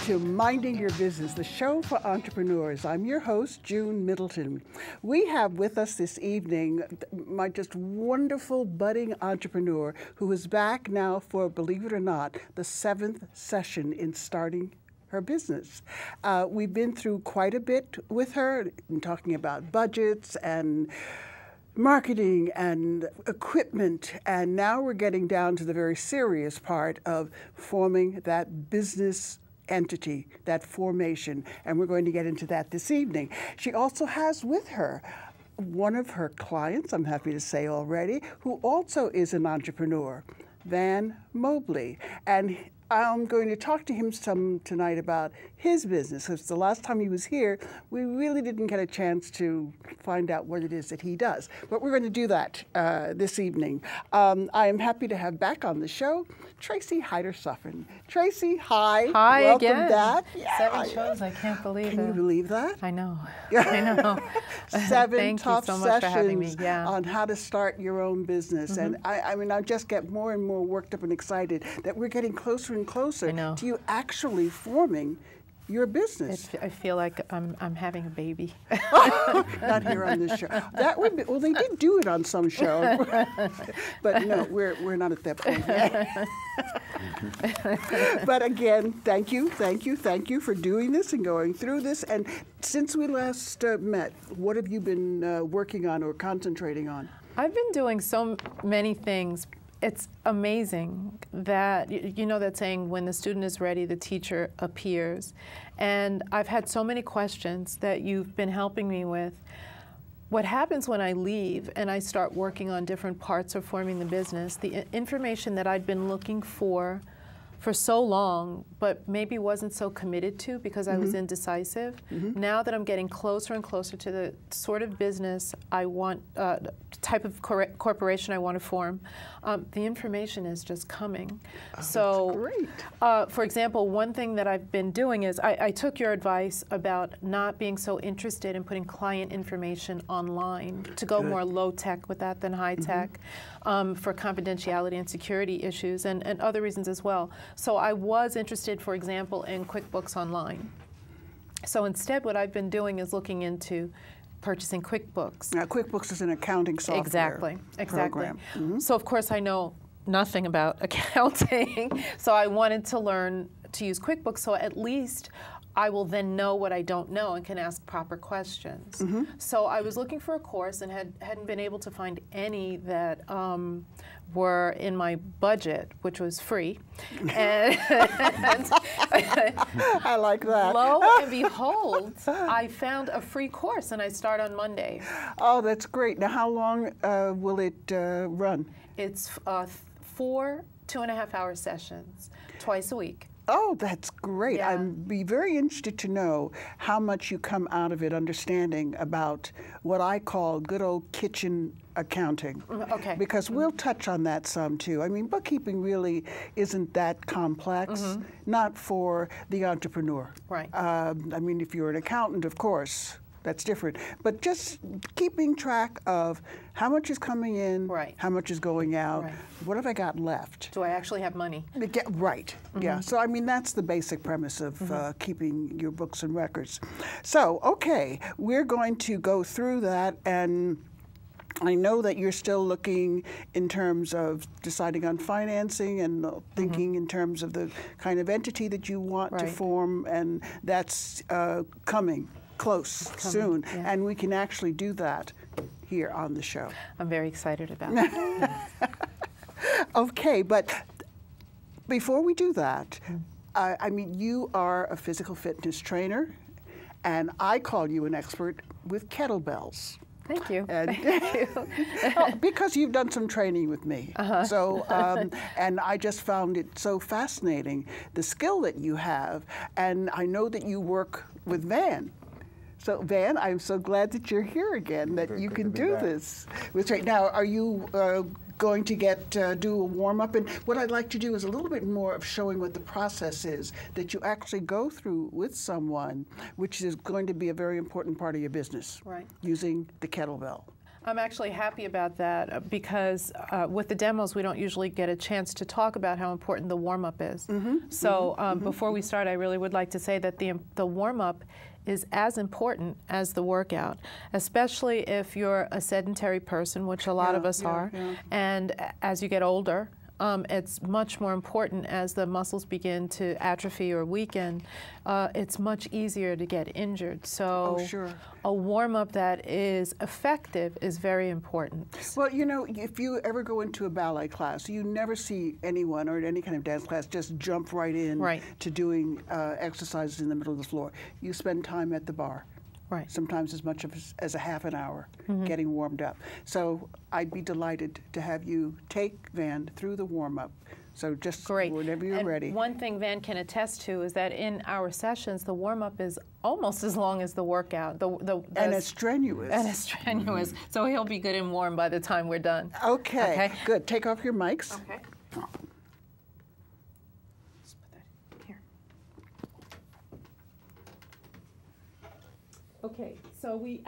to Minding Your Business, the show for entrepreneurs. I'm your host, June Middleton. We have with us this evening my just wonderful budding entrepreneur who is back now for, believe it or not, the 7th session in starting her business. We've been through quite a bit with her, talking about budgets and marketing and equipment, and now we're getting down to the very serious part of forming that business entity, that formation, and we're going to get into that this evening. She also has with her one of her clients, I'm happy to say already, who also is an entrepreneur, Van Mobley, and I'm going to talk to him some tonight about his business, because the last time he was here, we really didn't get a chance to find out what it is that he does. But we're going to do that this evening. I am happy to have back on the show Tracy Hyter-Suffern. Tracy, hi. Hi. Welcome again. Back. Yeah. 7 shows, I can't believe it. Can you believe that? I know. I know. 7 Thank tough you so much for having me. sessions Yeah. on how to start your own business. And I mean, I just get more and more worked up and excited that we're getting closer and closer to you actually forming your business. I feel like I'm having a baby. Not here on this show. That would be, well, they did do it on some show, but no, we're not at that point yet. But again, thank you for doing this and going through this. And since we last met, what have you been working on or concentrating on? I've been doing so many things. It's amazing that, you know that saying, when the student is ready, the teacher appears. And I've had so many questions that you've been helping me with. What happens when I leave and I start working on different parts of forming the business, the information that I'd been looking for so long, but maybe wasn't so committed to because I was indecisive. Now that I'm getting closer and closer to the sort of business I want, type of corporation I want to form, the information is just coming. So, great. For example, one thing that I've been doing is I took your advice about not being so interested in putting client information online, to go more low-tech with that than high-tech, for confidentiality and security issues and other reasons as well. So I was interested, for example, in QuickBooks Online. So instead, what I've been doing is looking into purchasing QuickBooks. Now, QuickBooks is an accounting software program. So of course I know nothing about accounting, so I wanted to learn to use QuickBooks, so at least I will then know what I don't know and can ask proper questions. So I was looking for a course and hadn't been able to find any that were in my budget, which was free. And I like that. Lo and behold, I found a free course, and I start on Monday. Oh, that's great. Now, how long will it run? It's 4 2.5-hour sessions, twice a week. Oh, that's great. Yeah. I'd be very interested to know how much you come out of it understanding about what I call good old kitchen accounting. Okay. Because we'll touch on that some too. I mean, bookkeeping really isn't that complex, not for the entrepreneur. Right. I mean, if you're an accountant, of course, that's different. But just keeping track of how much is coming in, how much is going out, what have I got left? Do I actually have money? Right, yeah. So, I mean, that's the basic premise of keeping your books and records. So, okay, we're going to go through that, and I know that you're still looking in terms of deciding on financing and thinking in terms of the kind of entity that you want to form, and that's coming close soon, and we can actually do that here on the show. I'm very excited about it. Okay, but before we do that, I mean, you are a physical fitness trainer, and I call you an expert with kettlebells. Thank you. And Thank you. because you've done some training with me. So, and I just found it so fascinating, the skill that you have, and I know that you work with Van. So, Van, I'm so glad that you're here again, that you can do this. Now, are you going to do a warm-up? And what I'd like to do is a little bit more of showing what the process is that you actually go through with someone, which is going to be a very important part of your business, using the kettlebell. I'm actually happy about that because with the demos, we don't usually get a chance to talk about how important the warm-up is. So before we start, I really would like to say that the warm-up is as important as the workout, especially if you're a sedentary person, which a lot of us are, and as you get older. It's much more important as the muscles begin to atrophy or weaken. It's much easier to get injured. So a warm-up that is effective is very important. Well, you know, if you ever go into a ballet class, you never see anyone or any kind of dance class just jump right in to doing exercises in the middle of the floor. You spend time at the bar. Right. Sometimes as much as a half an hour getting warmed up. So I'd be delighted to have you take Van through the warm-up. So just whenever you're ready. One thing Van can attest to is that in our sessions, the warm-up is almost as long as the workout. And it's strenuous. And it's strenuous. So he'll be good and warm by the time we're done. Okay. Good. Take off your mics. Okay. Okay, so we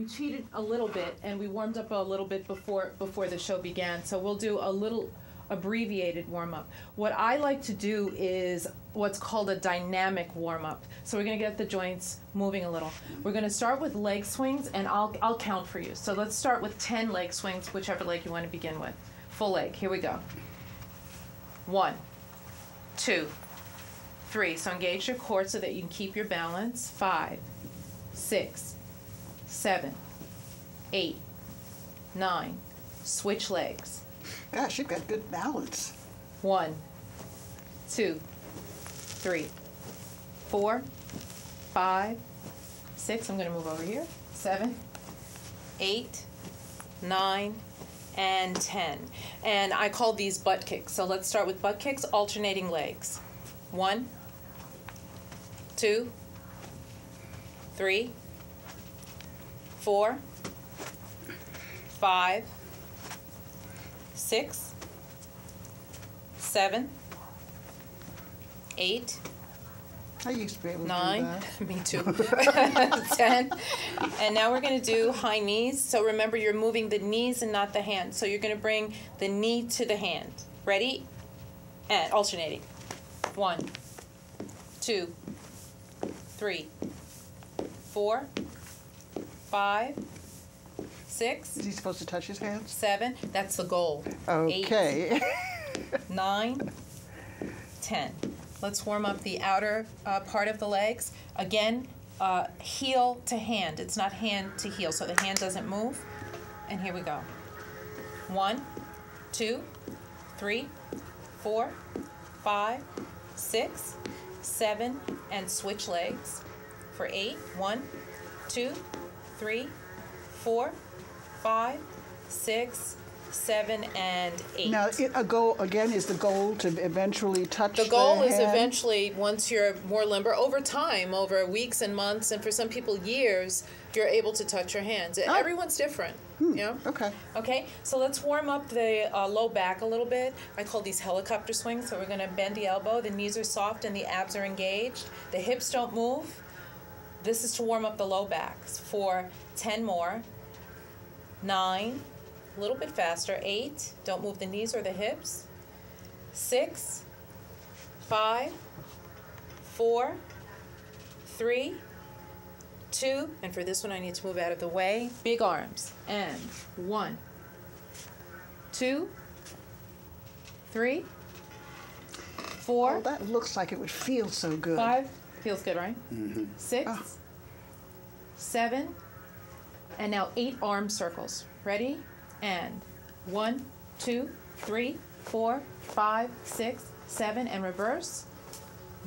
cheated a little bit and we warmed up a little bit before the show began. So we'll do a little abbreviated warm-up. What I like to do is what's called a dynamic warm-up. So we're going to get the joints moving a little. We're going to start with leg swings, and I'll count for you. So let's start with 10 leg swings, whichever leg you want to begin with. Full leg. Here we go. 1, 2, 3. So engage your core so that you can keep your balance. 5, 6, 7, 8, 9. Switch legs. Gosh, you've got good balance. 1, 2, 3, 4, 5, 6. I'm going to move over here. 7, 8, 9, and 10. And I call these butt kicks. So let's start with butt kicks, alternating legs. 1, 2, 3, 4, 5, 6, 7, 8, I used to be able to 9, do that. me too, 10, and now we're going to do high knees. So remember, you're moving the knees and not the hands. So you're going to bring the knee to the hand. Ready? And alternating. 1, 2, 3, 4, 5, 6. Is he supposed to touch his hands? 7. That's the goal. Okay. 8, 9, 10. Let's warm up the outer part of the legs. Again, heel to hand. It's not hand to heel, so the hand doesn't move. And here we go. 1, 2, 3, 4, 5, 6, 7, and switch legs for 8. 1, 2, 3, 4, 5, 6, 7, and 8. Now, a goal, again, is the goal to eventually touch the hand? The goal is eventually, once you're more limber, over time, over weeks and months, and for some people years, you're able to touch your hands. Oh. Everyone's different. You know? Okay. Okay, so let's warm up the low back a little bit. I call these helicopter swings. So we're going to bend the elbow. The knees are soft and the abs are engaged. The hips don't move. This is to warm up the low backs for 10 more. 9, a little bit faster. 8, don't move the knees or the hips. 6, 5, 4, 3, 2, and for this one I need to move out of the way. Big arms. And 1, 2, 3, 4. Oh, that looks like it would feel so good. 5, feels good, right? 6, 7, and now 8 arm circles. Ready? And 1, 2, 3, 4, 5, 6, 7, and reverse.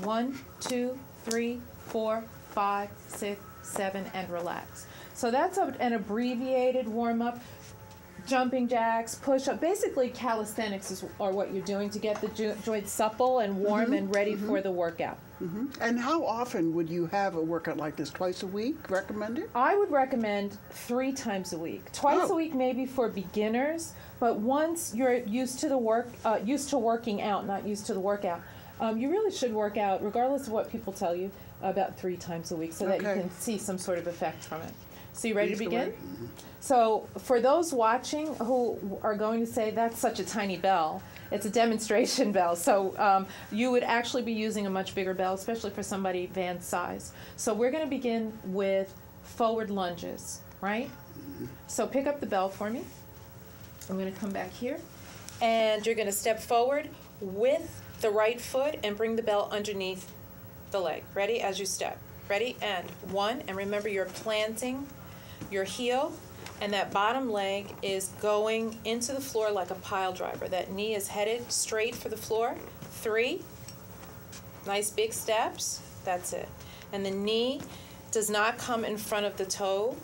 1, 2, 3, 4, 5, 6, 7, and relax. So that's an abbreviated warm-up. Jumping jacks, push-up, basically calisthenics are what you're doing to get the joints supple and warm and ready for the workout. And how often would you have a workout like this? Twice a week, recommended? I would recommend 3 times a week. Twice a week maybe for beginners, but once you're used to the used to working out, not used to the workout, you really should work out, regardless of what people tell you, about 3 times a week so that you can see some sort of effect from it. So you ready to Please go begin? ahead. So for those watching who are going to say, that's such a tiny bell, it's a demonstration bell. So you would actually be using a much bigger bell, especially for somebody Van's size. So we're going to begin with forward lunges, right? So pick up the bell for me. I'm going to come back here. And you're going to step forward with the right foot and bring the bell underneath the leg. Ready? As you step. Ready? And 1. And remember, you're planting your heel, and that bottom leg is going into the floor like a pile driver. That knee is headed straight for the floor. 3. Nice big steps. That's it. And the knee does not come in front of the toe.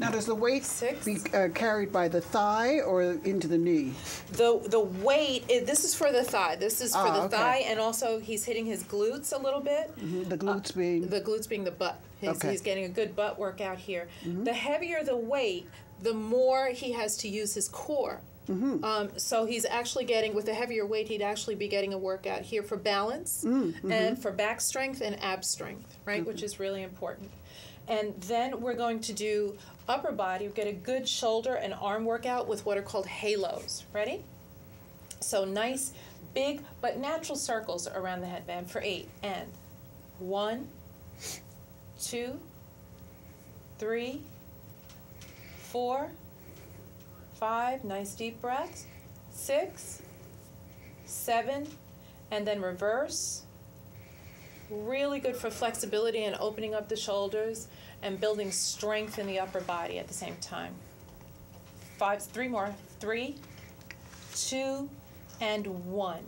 Now, does the weight 6. be carried by the thigh or into the knee? The weight, this is for the thigh. This is for the okay. thigh, and also he's hitting his glutes a little bit. The glutes being? The glutes being the butt. He's getting a good butt workout here. The heavier the weight, the more he has to use his core. So he's actually getting, with the heavier weight, he'd actually be getting a workout here for balance and for back strength and ab strength, right, which is really important. And then we're going to do upper body. We get a good shoulder and arm workout with what are called halos. Ready? So nice, big, but natural circles around the headband for 8. And 1, 2, 3, 4, 5. Nice deep breaths. 6, 7, and then reverse. Really good for flexibility and opening up the shoulders and building strength in the upper body at the same time. 3 more. 3, 2, and 1.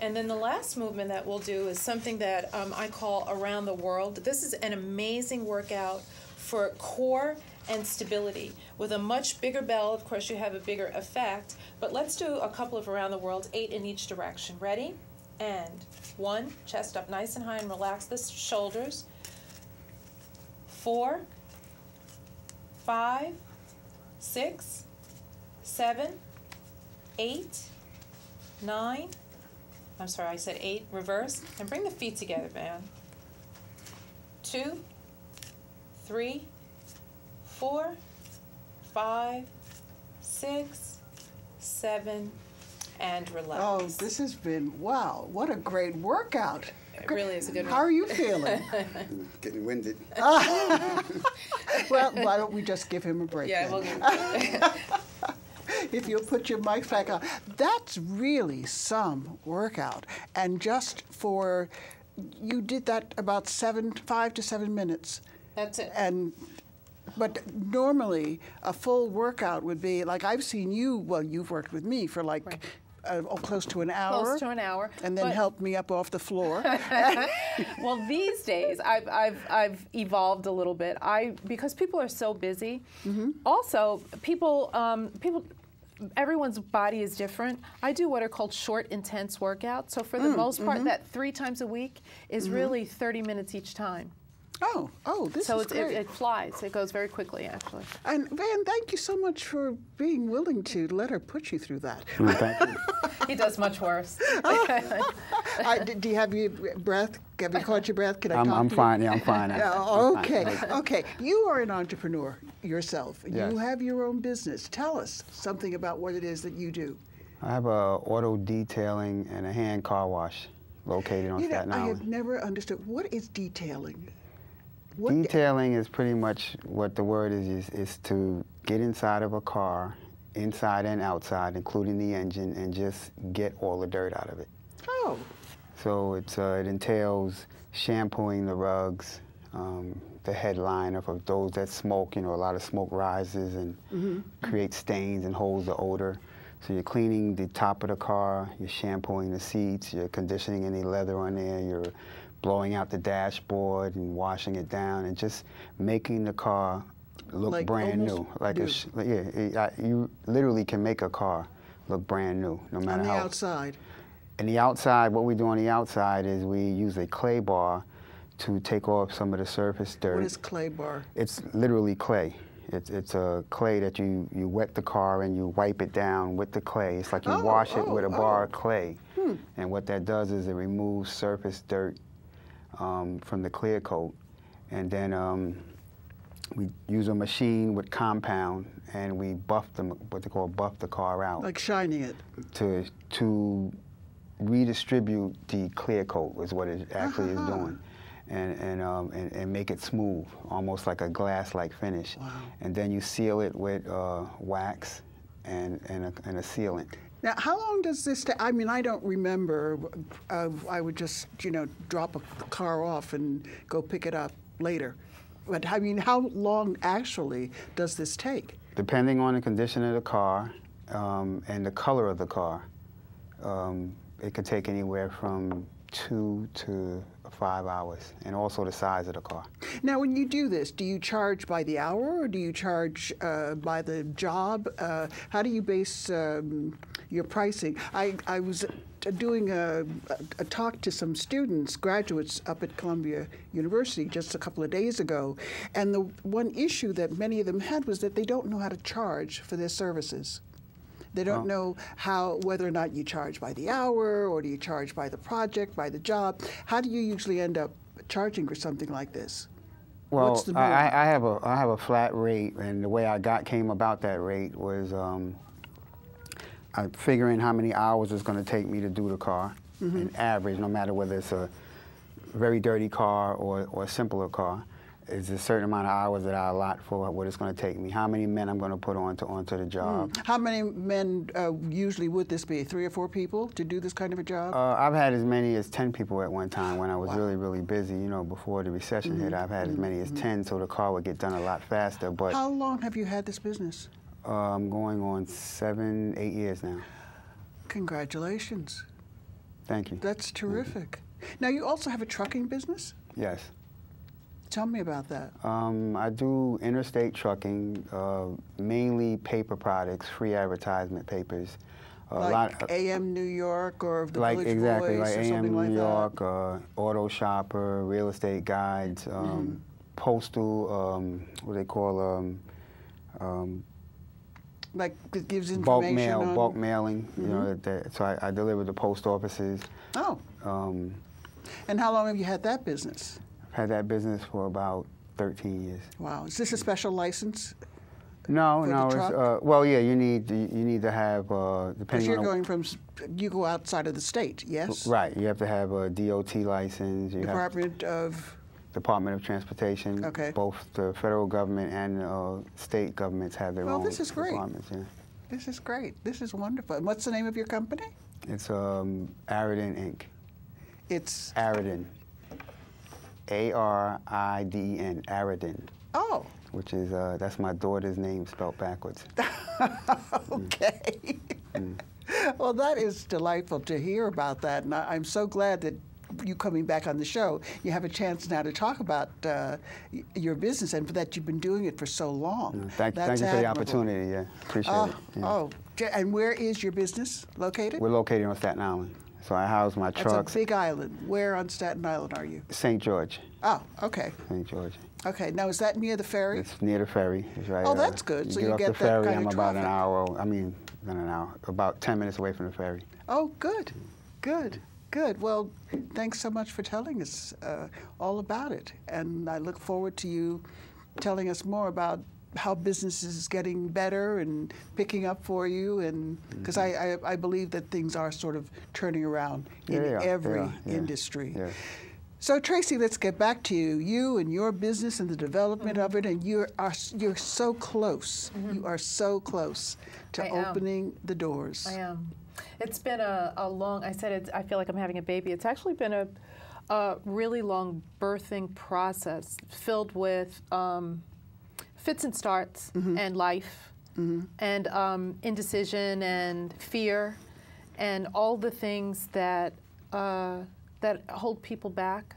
And then the last movement that we'll do is something that I call around the world. This is an amazing workout for core and stability. With a much bigger bell, of course, you have a bigger effect. But let's do a couple of around the world, 8 in each direction. Ready? And 1, chest up nice and high and relax the shoulders. 4, 5, 6, 7, 8, 9. I'm sorry, I said 8. Reverse. And bring the feet together, Van. 2, 3, 4, 5, 6, 7, and relax. Oh, this has been, wow, what a great workout. It really is a good one. How are you feeling? Getting winded. Well, why don't we just give him a break? Yeah, then? we'll give If you'll put your mic back on. That's really some workout. And just for, you did that about 5 to 7 minutes. That's it. But normally, a full workout would be, like I've seen you, well, you've worked with me for like close to an hour. Close to an hour. And then helped me up off the floor. Well, these days, I've evolved a little bit. Because people are so busy. Also, people, everyone's body is different. I do what are called short, intense workouts. So for the most part, that 3 times a week is really 30 minutes each time. Oh, this is great. It flies. It goes very quickly, actually. And Van, thank you so much for being willing to let her put you through that. Thank you. He does much worse. Do you have your breath? Have you caught your breath? Can I talk I'm to fine. you? Yeah, I'm fine. Okay. Okay. You are an entrepreneur yourself. Yes. You have your own business. Tell us something about what it is that you do. I have a auto detailing and a hand car wash located on Staten I Island. have never understood. What is detailing? Detailing is pretty much what the word is to get inside of a car, inside and outside, including the engine, and just get all the dirt out of it. Oh. So it entails shampooing the rugs, the headliner for those that smoke. You know, a lot of smoke rises and creates stains and holds the odor. So you're cleaning the top of the car, you're shampooing the seats, you're conditioning any leather on there, you're blowing out the dashboard and washing it down and just making the car look Like brand new. almost new. You literally can make a car look brand new, no matter On the how. outside. And the outside, what we do on the outside is we use a clay bar to take off some of the surface dirt. What is clay bar? It's literally clay. It's a clay that you wet the car and you wipe it down with the clay. It's like you wash it with a bar of clay. And what that does is it removes surface dirt from the clear coat. And then we use a machine with compound, and we buff them, what they call buff the car out. Like shining it. To redistribute the clear coat is what it actually is doing. And make it smooth, almost like a glass-like finish. Wow. And then you seal it with wax and a sealant. Now, how long does this take? I mean, I don't remember. I would just, you know, drop a car off and go pick it up later. But I mean, how long actually does this take? Depending on the condition of the car and the color of the car, it could take anywhere from 2 to 5 hours, and also the size of the car. Now, when you do this, do you charge by the hour, or do you charge by the job? How do you base your pricing? I was doing a talk to some students, graduates up at Columbia University just a couple of days ago, and the one issue that many of them had was that they don't know how to charge for their services. They don't know whether or not you charge by the hour, or do you charge by the project, by the job. How do you usually end up charging for something like this? Well, what's the I have a flat rate, and the way I came about that rate was I'm figuring how many hours it's going to take me to do the car, an average, no matter whether it's a very dirty car or a simpler car. Is a certain amount of hours that I allot for what it's going to take me. How many men I'm going to put onto the job. How many men usually would this be? 3 or 4 people to do this kind of a job? I've had as many as 10 people at one time when I was really, really busy. You know, before the recession hit, I've had as many as 10, so the car would get done a lot faster. But how long have you had this business? I'm going on 7, 8 years now. Congratulations. Thank you. That's terrific. Now, you also have a trucking business? Yes. Tell me about that. I do interstate trucking, mainly paper products, free advertisement papers. Like AM New York or the like, Village exactly, Voice like or something AM like New that? York, Auto Shopper, Real Estate Guides, postal, what they call, like it gives information on... bulk mailing. You know, so I deliver to post offices. Oh. And how long have you had that business? I've had that business for about 13 years. Wow. Is this a special license? No, no. the truck? It's, well, yeah, you need to have Because depending you're on going from, you go outside of the state, yes? right. You have to have a DOT license. Department of Transportation. Okay. Both the federal government and state governments have their own Well, this is great. departments. Yeah. This is great. This is wonderful. And what's the name of your company? It's Aridin Inc. It's Aridin. A-R-I-D-E-N. Aridin. Oh. Which is that's my daughter's name spelled backwards. Okay. Well, that is delightful to hear about that, and I'm so glad that you coming back on the show, you have a chance now to talk about your business, and for that you've been doing it for so long. Thank you for the opportunity. Yeah, appreciate it. Yeah. Oh, and where is your business located? We're located on Staten Island, so I house my trucks. That's a big island. Where on Staten Island are you? St. George. Oh, okay. St. George. Okay. Now, is that near the ferry? It's near the ferry. It's right. Oh, that's good. So you you get get off the that ferry. kind I'm of about traffic. an hour. I mean, not an hour. About 10 minutes away from the ferry. Oh, good, good, good. Well, thanks so much for telling us all about it, and I look forward to you telling us more about how business is getting better and picking up for you, and because I believe that things are sort of turning around in every industry. Yeah. So Tracy, let's get back to you and your business and the development of it, and you're so close. You are so close to opening the doors. I am. It's been a long, I feel like I'm having a baby. It's actually been a really long birthing process filled with fits and starts and life and indecision and fear and all the things that that hold people back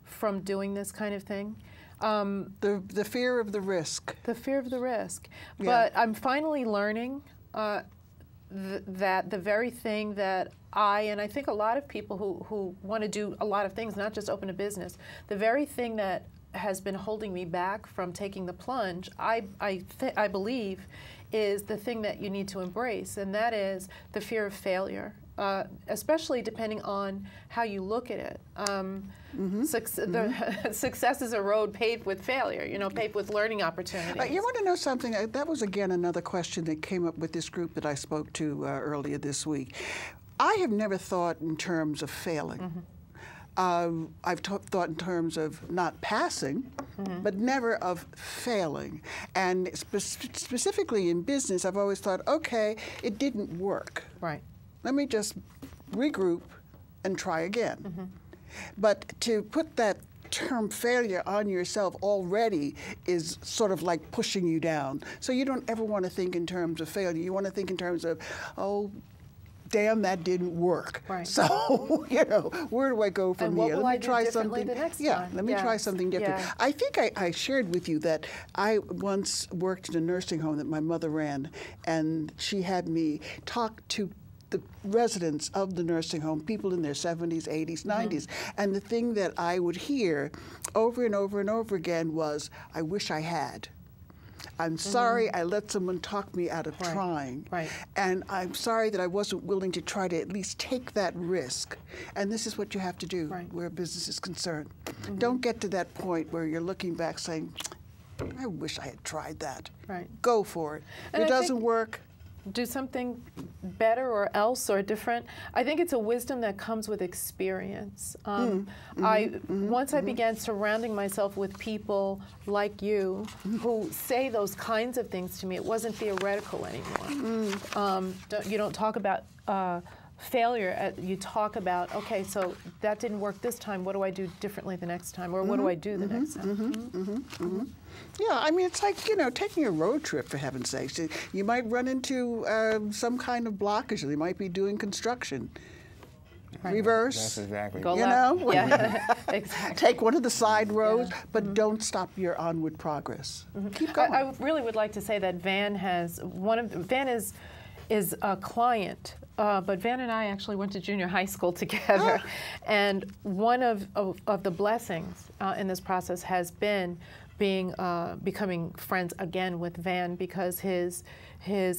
from doing this kind of thing. The fear of the risk. The fear of the risk. Yeah. But I'm finally learning that the very thing that and I think a lot of people who want to do a lot of things, not just open a business, the very thing that has been holding me back from taking the plunge, I believe, is the thing that you need to embrace, and that is the fear of failure. especially depending on how you look at it. Success is a road paved with failure, paved with learning opportunities. You want to know something? That was, again, another question that came up with this group that I spoke to earlier this week. I have never thought in terms of failing. I've thought in terms of not passing, but never of failing. And specifically in business, I've always thought, okay, it didn't work. Right. Let me just regroup and try again. But to put that term failure on yourself already is sort of like pushing you down. So you don't ever want to think in terms of failure. You want to think in terms of, oh, damn, that didn't work. Right. So, where do I go from here? Let me try something the next time. Let me try something different. Yeah. I think I shared with you that I once worked in a nursing home that my mother ran, and she had me talk to the residents of the nursing home, people in their 70s, 80s, 90s. And the thing that I would hear over and over and over again was, I wish I had. I'm sorry I let someone talk me out of trying. Right. And I'm sorry that I wasn't willing to try to at least take that risk. And this is what you have to do where business is concerned. Don't get to that point where you're looking back saying, I wish I had tried that. Right. Go for it. And if it doesn't work, do something better or else or different. I think it's a wisdom that comes with experience. Once I began surrounding myself with people like you who say those kinds of things to me, it wasn't theoretical anymore. You don't talk about failure. You talk about, okay, so that didn't work this time. What do I do differently the next time? Or what do I do the next time? Yeah, I mean, it's like, taking a road trip, for heaven's sakes. You might run into some kind of blockage. You might be doing construction. Reverse. That's exactly. Go left. Yeah, exactly. Take one of the side roads, but don't stop your onward progress. Keep going. I really would like to say that Van is a client. But Van and I actually went to junior high school together. And one of the blessings in this process has been becoming friends again with Van, because his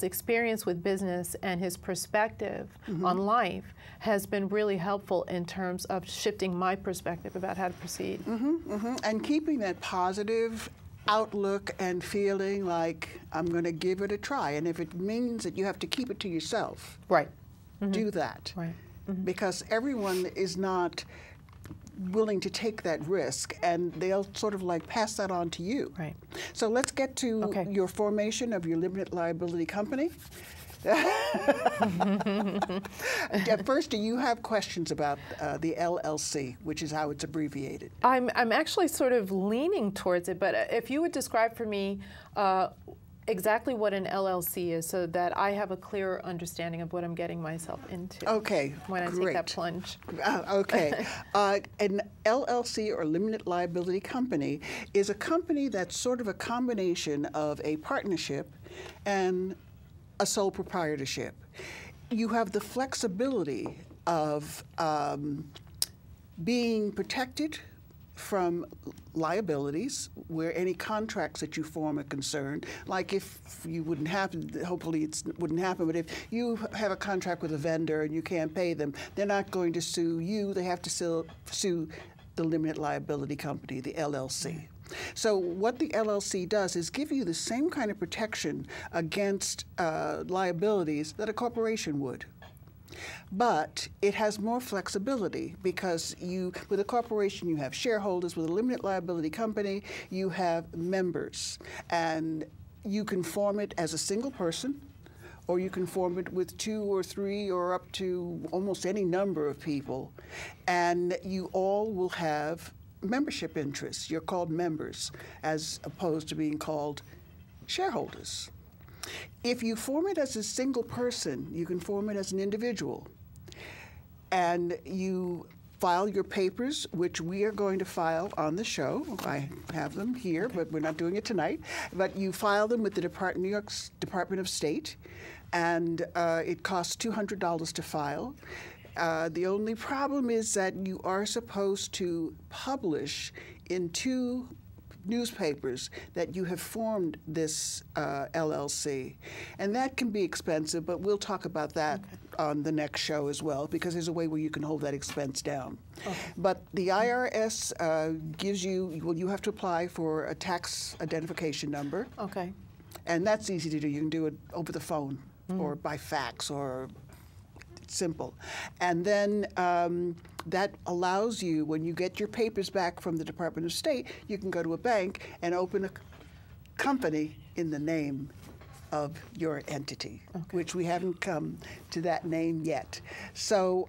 experience with business and his perspective on life has been really helpful in terms of shifting my perspective about how to proceed. And keeping that positive outlook and feeling like I'm going to give it a try. And if it means that you have to keep it to yourself, do that. Right. Because everyone is not willing to take that risk, and they'll sort of like pass that on to you. Right. So let's get to your formation of your limited liability company. First, do you have questions about the LLC, which is how it's abbreviated? I'm actually sort of leaning towards it, but if you would describe for me exactly what an LLC is, so that I have a clearer understanding of what I'm getting myself into. Okay, when I take that plunge. An LLC, or limited liability company, is a company that's sort of a combination of a partnership and a sole proprietorship. You have the flexibility of being protected from liabilities where any contracts that you form are concerned. Like if you wouldn't happen, hopefully it wouldn't happen, but if you have a contract with a vendor and you can't pay them, they're not going to sue you. They have to sue the limited liability company, the LLC. So what the LLC does is give you the same kind of protection against liabilities that a corporation would. But it has more flexibility, because with a corporation, you have shareholders. With a limited liability company, you have members. And you can form it as a single person, or you can form it with 2 or 3 or up to almost any number of people. And you all will have membership interests. You're called members, as opposed to being called shareholders. If you form it as a single person, you can form it as an individual. And you file your papers, which we are going to file on the show. I have them here, but we're not doing it tonight. But you file them with the New York Department of State, and it costs $200 to file. The only problem is that you are supposed to publish in 2 newspapers that you have formed this LLC. And that can be expensive, but we'll talk about that on the next show as well, because there's a way where you can hold that expense down. Okay. But the IRS gives you, well, you have to apply for a tax identification number. Okay. And that's easy to do. You can do it over the phone or by fax or simple. And then that allows you, when you get your papers back from the Department of State, you can go to a bank and open a company in the name of your entity, which we haven't come to that name yet. So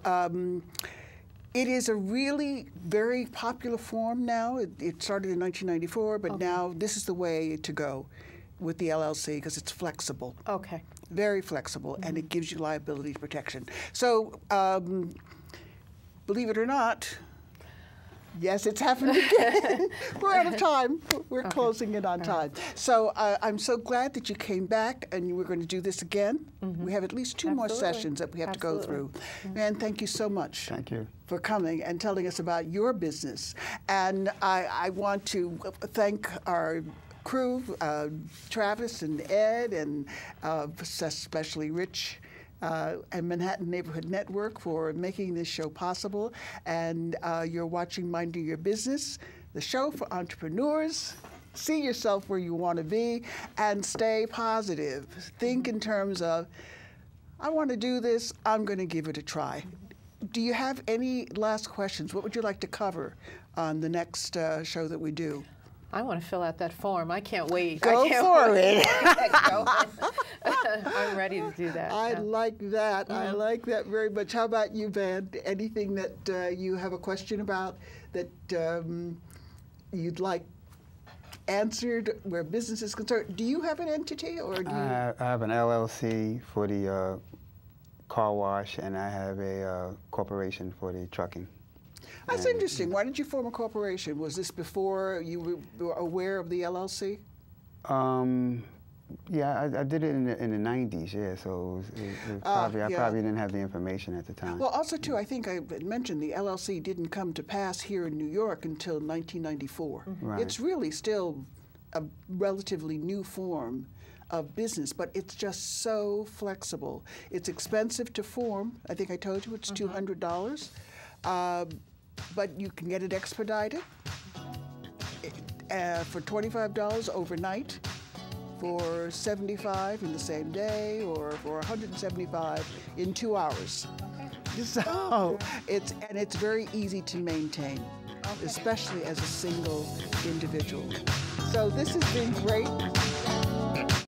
it is a really very popular form now. It started in 1994, but now this is the way to go with the LLC because it's flexible. Okay. Very flexible, and it gives you liability protection. So, believe it or not, yes, it's happened again. We're out of time. We're closing in on time. So I'm so glad that you came back, and we're going to do this again. We have at least two more sessions that we have to go through. And thank you so much. Thank you For coming and telling us about your business. And I want to thank our crew, Travis and Ed, and especially Rich and Manhattan Neighborhood Network for making this show possible. And you're watching Minding Your Business, the show for entrepreneurs. See yourself where you want to be and stay positive. Think in terms of, I want to do this, I'm going to give it a try. Do you have any last questions? What would you like to cover on the next show that we do? I want to fill out that form. I can't wait. Go for it. I'm ready to do that. I like that. I like that very much. How about you, Van? Anything that you have a question about that you'd like answered where business is concerned? Do you have an entity, or do you? I have an LLC for the car wash, and I have a corporation for the trucking. That's interesting. Why did you form a corporation? Was this before you were aware of the LLC? Yeah, I did it in the 90s, yeah, so it was probably, I probably didn't have the information at the time. Well, also, too, I think I mentioned the LLC didn't come to pass here in New York until 1994. Right. It's really still a relatively new form of business, but it's just so flexible. It's expensive to form. I think I told you it's $200. But you can get it expedited for $25 overnight, for $75 in the same day, or for $175 in 2 hours. So it's very easy to maintain, especially as a single individual. So this has been great.